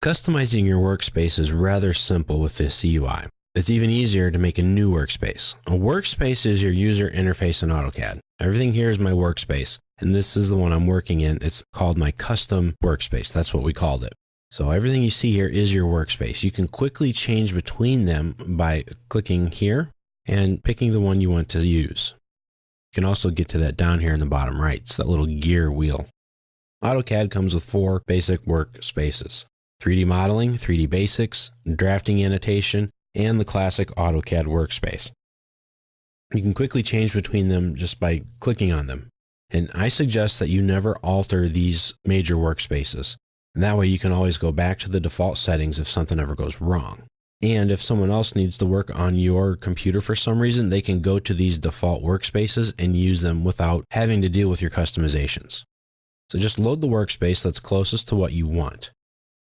Customizing your workspace is rather simple with this CUI. It's even easier to make a new workspace. A workspace is your user interface in AutoCAD. Everything here is my workspace, and this is the one I'm working in. It's called my custom workspace. That's what we called it. So everything you see here is your workspace. You can quickly change between them by clicking here and picking the one you want to use. You can also get to that down here in the bottom right. It's that little gear wheel. AutoCAD comes with 4 basic workspaces: 3D modeling, 3D basics, drafting annotation, and the classic AutoCAD workspace. You can quickly change between them just by clicking on them. And I suggest that you never alter these major workspaces. And that way you can always go back to the default settings if something ever goes wrong. And if someone else needs to work on your computer for some reason, they can go to these default workspaces and use them without having to deal with your customizations. So just load the workspace that's closest to what you want.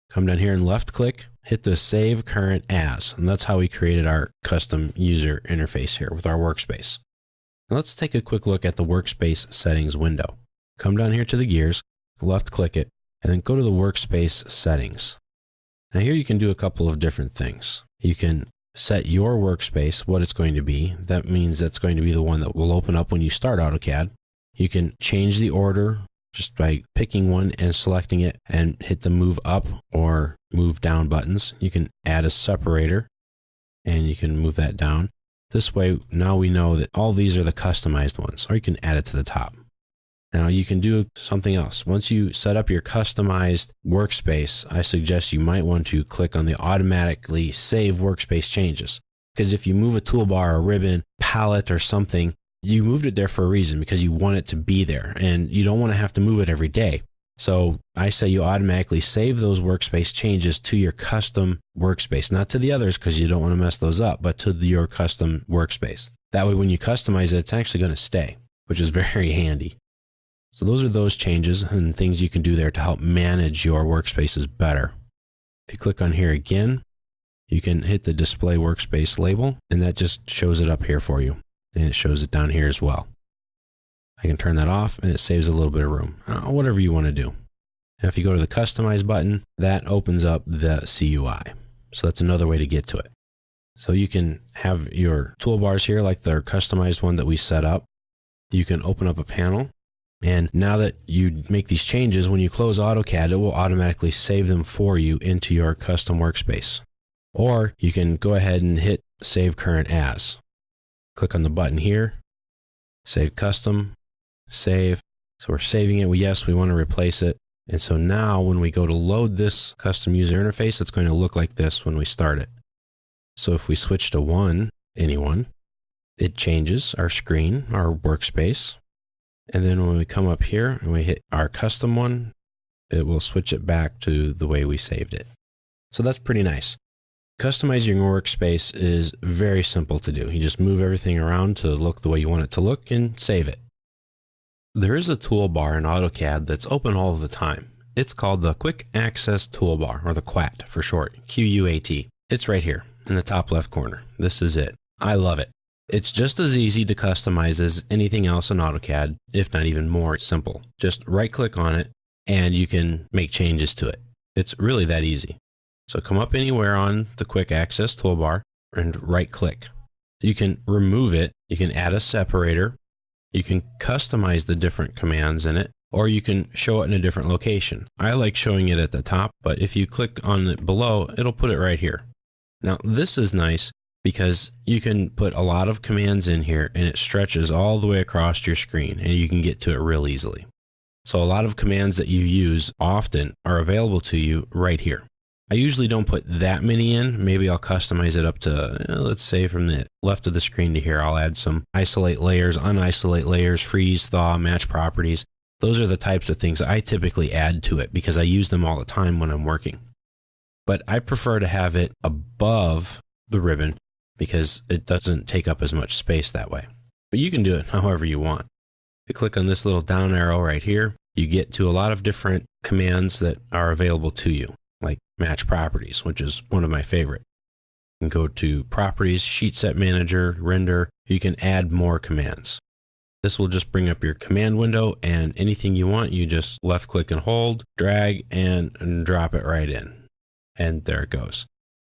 Come down here and left click, hit the Save Current As, and that's how we created our custom user interface here with our workspace. Now let's take a quick look at the workspace settings window. Come down here to the gears, left click it, and then go to the workspace settings. Now here you can do a couple of different things. You can set your workspace, what it's going to be. That means that's going to be the one that will open up when you start AutoCAD. You can change the order just by picking one and selecting it and hit the move up or move down buttons. You can add a separator and you can move that down. This way, now we know that all these are the customized ones, or you can add it to the top. Now you can do something else. Once you set up your customized workspace, I suggest you might want to click on the automatically save workspace changes. Because if you move a toolbar, a ribbon, palette, or something, you moved it there for a reason because you want it to be there and you don't want to have to move it every day. So I say you automatically save those workspace changes to your custom workspace, not to the others because you don't want to mess those up, but to your custom workspace. That way when you customize it, it's actually going to stay, which is very handy. So those are those changes and things you can do there to help manage your workspaces better. If you click on here again, you can hit the display workspace label and that just shows it up here for you. And it shows it down here as well. I can turn that off and it saves a little bit of room, whatever you want to do. And if you go to the customize button, that opens up the CUI. So that's another way to get to it. So you can have your toolbars here like the customized one that we set up. You can open up a panel. And now that you make these changes, when you close AutoCAD, it will automatically save them for you into your custom workspace. Or you can go ahead and hit Save Current As. Click on the button here, Save Custom, Save. So we're saving it. Yes, we want to replace it. And so now when we go to load this custom user interface, it's going to look like this when we start it. So if we switch to anyone, it changes our screen, our workspace. And then when we come up here and we hit our custom one, it will switch it back to the way we saved it. So that's pretty nice. Customizing your workspace is very simple to do. You just move everything around to look the way you want it to look and save it. There is a toolbar in AutoCAD that's open all of the time. It's called the Quick Access Toolbar, or the QAT for short, QUAT. It's right here in the top left corner. This is it. I love it. It's just as easy to customize as anything else in AutoCAD, if not even more simple. Just right click on it and you can make changes to it. It's really that easy. So come up anywhere on the Quick Access toolbar and right click. You can remove it, you can add a separator, you can customize the different commands in it, or you can show it in a different location. I like showing it at the top, but if you click on it below, it'll put it right here. Now this is nice because you can put a lot of commands in here and it stretches all the way across your screen and you can get to it real easily. So a lot of commands that you use often are available to you right here. I usually don't put that many in. Maybe I'll customize it up to, let's say from the left of the screen to here, I'll add some isolate layers, unisolate layers, freeze, thaw, match properties. Those are the types of things I typically add to it because I use them all the time when I'm working. But I prefer to have it above the ribbon because it doesn't take up as much space that way. But you can do it however you want. If you click on this little down arrow right here, you get to a lot of different commands that are available to you, like match properties, which is one of my favorite. You can go to properties, sheet set manager, render. You can add more commands. This will just bring up your command window and anything you want, you just left click and hold, drag and drop it right in. and there it goes.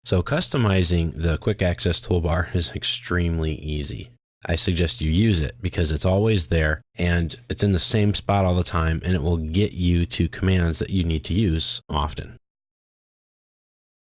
So customizing the quick access toolbar is extremely easy. I suggest you use it because it's always there and it's in the same spot all the time, and it will get you to commands that you need to use often.